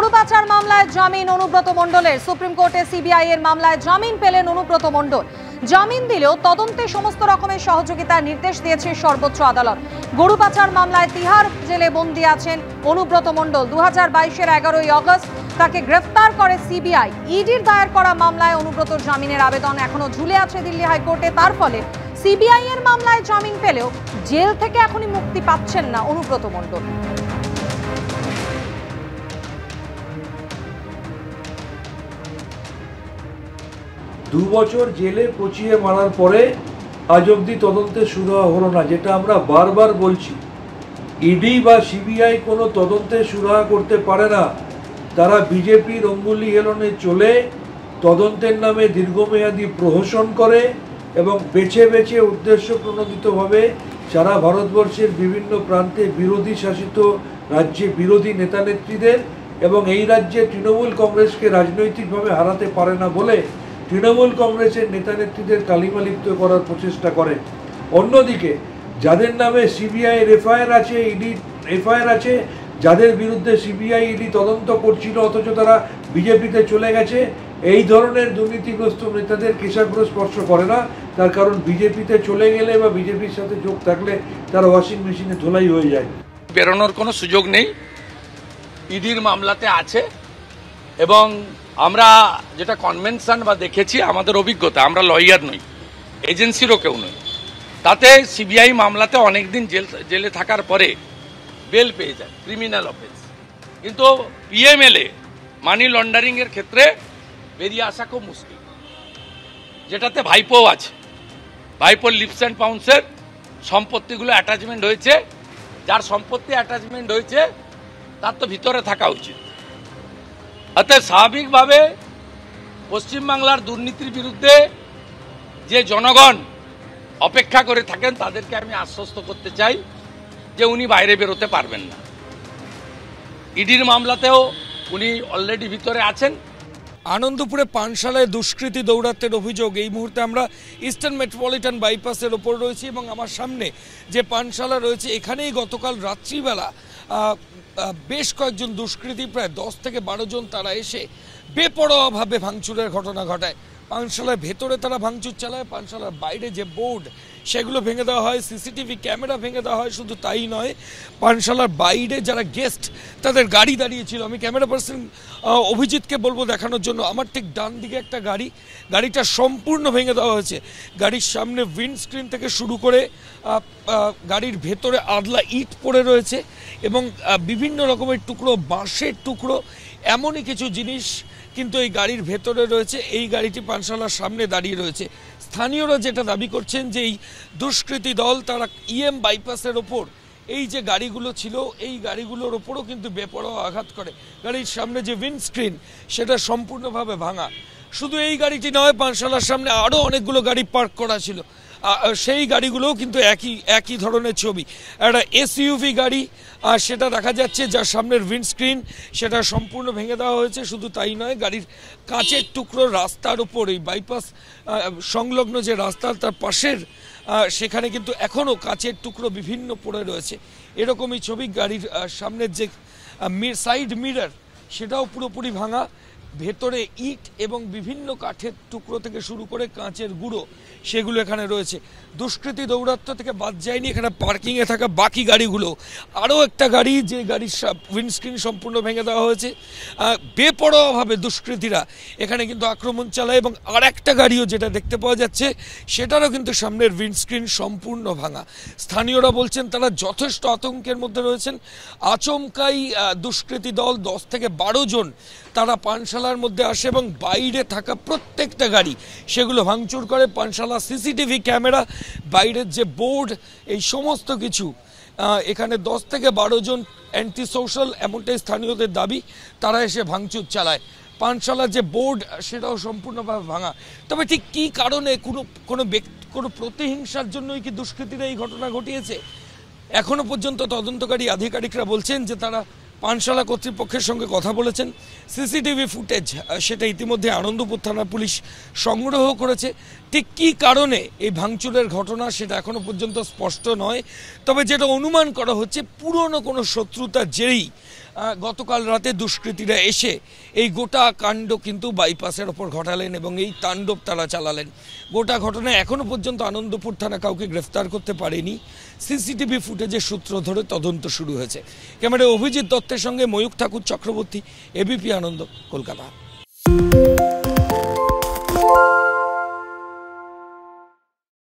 গরু পাচার মামলায় জামিন অনুব্রত মণ্ডলের। সুপ্রিম কোর্টে সিবিআই এর মামলায় জামিন পেলেন অনুব্রত মণ্ডল। জামিন দিলেও তদন্তে সমস্ত রকমের সহযোগিতার নির্দেশ দিয়েছে সর্বোচ্চ আদালত। গরু পাচার মামলায় তিহার জেলে বন্দী আছেন অনুব্রত মণ্ডল। 2022-এর 11ই আগস্ট তাকে গ্রেফতার করে সিবিআই। ইডির দায়ের করা মামলায় অনুব্রতর জামিনের আবেদন এখনো ঝুলে আছে দিল্লি হাইকোর্টে। তার ফলে সিবিআই এর মামলায় জামিন পেলেও জেল থেকে এখনই মুক্তি পাচ্ছেন না অনুব্রত মণ্ডল। 2 বছর জেলে পচিয়ে মারার পরে আজ অব্দি তদন্তে শুরু হলো না, যেটা আমরা বারবার বলছি। ইডি বা সিবিআই কোনো তদন্তে শুরু করতে পারে না। তারা বিজেপির অঙ্গুলি হেলনে চলে তদন্তের নামে দীর্ঘমেয়াদী প্রহসন করে এবং বেছে বেছে উদ্দেশ্য প্রণোদিতভাবে সারা ভারতবর্ষের বিভিন্ন প্রান্তে বিরোধী শাসিত রাজ্যে বিরোধী নেতানেত্রীদের এবং এই রাজ্যে তৃণমূল কংগ্রেসকে রাজনৈতিকভাবে হারাতে পারে না বলে তৃণমূল কংগ্রেসের নেতানেত্রীদের কালিমালিপ্ত করার প্রচেষ্টা করে। অন্যদিকে যাদের নামে সিবিআই এর এফআইআর আছে, ইডি এফআইআর আছে, যাদের বিরুদ্ধে সিবিআই ইডি তদন্ত করছিল অথচ তারা বিজেপিতে চলে গেছে, এই ধরনের দুর্নীতিগ্রস্ত নেতাদের কেশাগ্র স্পর্শ করে না। তার কারণ বিজেপিতে চলে গেলে বা বিজেপির সাথে যোগ থাকলে তারা ওয়াশিং মেশিনে ধোলাই হয়ে যায়। বেরোনোর কোনো সুযোগ নেই, ইডির মামলাতে আছে। এবং আমরা যেটা কনভেনশন বা দেখেছি, আমাদের অভিজ্ঞতা, আমরা লয়ার নই, এজেন্সিরও কেউ নই, তাতে সিবিআই মামলাতে অনেকদিন জেলে থাকার পরে বেল পেয়ে যায়, ক্রিমিনাল অফেন্স। কিন্তু পিএমএলএ মানি লন্ডারিংয়ের ক্ষেত্রে বেরিয়ে আসা খুব মুশকিল, যেটাতে ভাইপো আছে। ভাইপোর লিপস অ্যান্ড পাউন্সের সম্পত্তিগুলো অ্যাটাচমেন্ট হয়েছে, যার সম্পত্তি অ্যাটাচমেন্ট হয়েছে তার তো ভিতরে থাকা উচিত। অর্থাৎ স্বাভাবিকভাবে পশ্চিমবাংলার দুর্নীতির বিরুদ্ধে যে জনগণ অপেক্ষা করে থাকেন তাদেরকে আমি আশ্বস্ত করতে চাই যে উনি বাইরে বেরোতে পারবেন না। ইডির মামলাতেও উনি অলরেডি ভিতরে আছেন। আনন্দপুরে পানশালায় দুষ্কৃতী দৌরাত্মের অভিযোগ। এই মুহূর্তে আমরা ইস্টার্ন মেট্রোপলিটন বাইপাসের ওপর রয়েছি এবং আমার সামনে যে পানশালা রয়েছে এখানেই গতকাল রাত্রিবেলা বেশ কয়েকজন দুষ্কৃতী, প্রায় 10 থেকে 12 জন, তারা এসে বেপরোয়াভাবে ভাঙচুরের ঘটনা ঘটায়। পানশালার ভেতরে তারা ভাঙচুর চালায়, পানশালার বাইরে যে বোর্ড সেগুলো ভেঙে দেওয়া হয়, সিসিটিভি ক্যামেরা ভেঙে দেওয়া হয়। শুধু তাই নয়, পানশালার বাইরে যারা গেস্ট তাদের গাড়ি দাঁড়িয়েছিল, আমি ক্যামেরা পার্সন অভিজিৎকে বলবো দেখানোর জন্য, আমার ঠিক ডান দিকে একটা গাড়িটা সম্পূর্ণ ভেঙে দেওয়া হয়েছে। গাড়ির সামনে উইন্ডস্ক্রিন থেকে শুরু করে গাড়ির ভেতরে আদলা ইট পড়ে রয়েছে এবং বিভিন্ন রকমের টুকরো, বাঁশের টুকরো, এমনই কিছু জিনিস কিন্তু এই গাড়ির ভেতরে রয়েছে। এই গাড়িটি পানশালার সামনে দাঁড়িয়ে রয়েছে। স্থানীয়রা যেটা দাবি করছেন যে এই দুষ্কৃতী দল তারা ইএম বাইপাসের ওপর এই যে গাড়িগুলো ছিল এই গাড়িগুলোর ওপরও কিন্তু বেপরোয়া আঘাত করে। গাড়ির সামনে যে উইন্ডস্ক্রিন সেটা সম্পূর্ণভাবে ভাঙা। শুধু এই গাড়িটি নয়, পানশালার সামনে আরও অনেকগুলো গাড়ি পার্ক করা ছিল, সেই গাড়িগুলোও কিন্তু একই ধরনের ছবি। একটা এসইউভি গাড়ি সেটা দেখা যাচ্ছে, যার সামনের উইন্ডস্ক্রিন সেটা সম্পূর্ণ ভেঙে দেওয়া হয়েছে। শুধু তাই নয়, গাড়ির কাঁচের টুকরো রাস্তার উপর, এই বাইপাস সংলগ্ন যে রাস্তা তার পাশের সেখানে কিন্তু এখনও কাঁচের টুকরো বিভিন্ন পড়ে রয়েছে। এরকমই ছবি। গাড়ির সামনের যে সাইড মিরর সেটাও পুরোপুরি ভাঙা। ভেতরে ইট এবং বিভিন্ন কাঠের টুকরো থেকে শুরু করে কাঁচের গুঁড়ো সেগুলো এখানে রয়েছে। দুষ্কৃতী দৌরাত্ম্য থেকে বাদ যায়নি এখানে পার্কিংয়ে থাকা বাকি গাড়িগুলো। আরও একটা গাড়ি, যে গাড়ির উইন্ডস্ক্রিন সম্পূর্ণ ভেঙে দেওয়া হয়েছে। বেপরোয়াভাবে দুষ্কৃতীরা এখানে কিন্তু আক্রমণ চালায় এবং আর একটা গাড়িও যেটা দেখতে পাওয়া যাচ্ছে সেটারও কিন্তু সামনের উইন্ডস্ক্রিন সম্পূর্ণ ভাঙা। স্থানীয়রা বলছেন তারা যথেষ্ট আতঙ্কের মধ্যে রয়েছেন। আচমকাই দুষ্কৃতী দল 10 থেকে 12 জন তারা পানশালার মধ্যে আসে এবং বাইরে থাকা প্রত্যেকটা গাড়ি সেগুলো ভাঙচুর করে। পানশালা সিসিটিভি ক্যামেরা, বাইরের যে বোর্ড, এই সমস্ত কিছু এখানে 10 থেকে 12 জন অ্যান্টি সোশ্যাল, এমনটাই স্থানীয়দের দাবি, তারা এসে ভাঙচুর চালায়। পানশালার যে বোর্ড সেটাও সম্পূর্ণভাবে ভাঙা। তবে ঠিক কী কারণে, কোনো প্রতিহিংসার জন্যই কি দুষ্কৃতীরা এই ঘটনা ঘটিয়েছে? এখনও পর্যন্ত তদন্তকারী আধিকারিকরা বলছেন যে তারা পানশালা কর্তৃপক্ষের সঙ্গে কথা বলেছেন। সিসিটিভি ফুটেজ সেটা ইতিমধ্যে আনন্দপুর থানা পুলিশ সংগ্রহ করেছে। ঠিক কী কারণে এই ভাঙচুরের ঘটনা সেটা এখনও পর্যন্ত স্পষ্ট নয়। তবে যেটা অনুমান করা হচ্ছে, পুরনো কোনো শত্রুতার জেরেই গতকাল রাতে দুষ্কৃতীরা এসে এই গোটা কাণ্ড কিন্তু বাইপাসের ওপর ঘটালেন এবং এই তাণ্ডব তারা চালালেন। গোটা ঘটনায় এখনও পর্যন্ত আনন্দপুর থানা কাউকে গ্রেফতার করতে পারেনি। সিসিটিভি ফুটেজের সূত্র ধরে তদন্ত শুরু হয়েছে। ক্যামেরায় অভিজিৎ দত্তের সঙ্গে ময়ূখ ঠাকুর চক্রবর্তী, এবিপি আনন্দ, কলকাতা।